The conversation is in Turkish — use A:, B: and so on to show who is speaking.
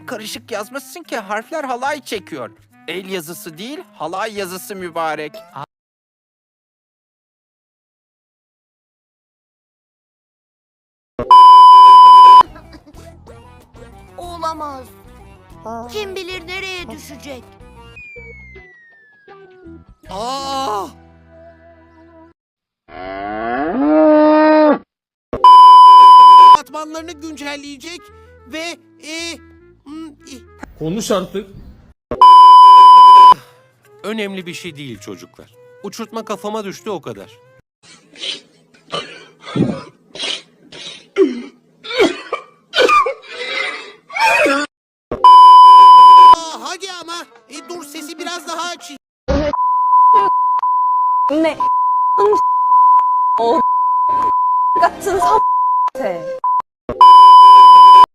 A: Öyle karışık yazmışsın ki harfler halay çekiyor. El yazısı değil, halay yazısı mübarek.
B: Olamaz. Kim bilir nereye düşecek?
C: Aa! Katmanlarını güncelleyecek ve
D: Konuş artık.
E: Önemli bir şey değil çocuklar. Uçurtma kafama düştü o kadar.
C: hadi ama dur sesi biraz daha açayım.
F: Ne?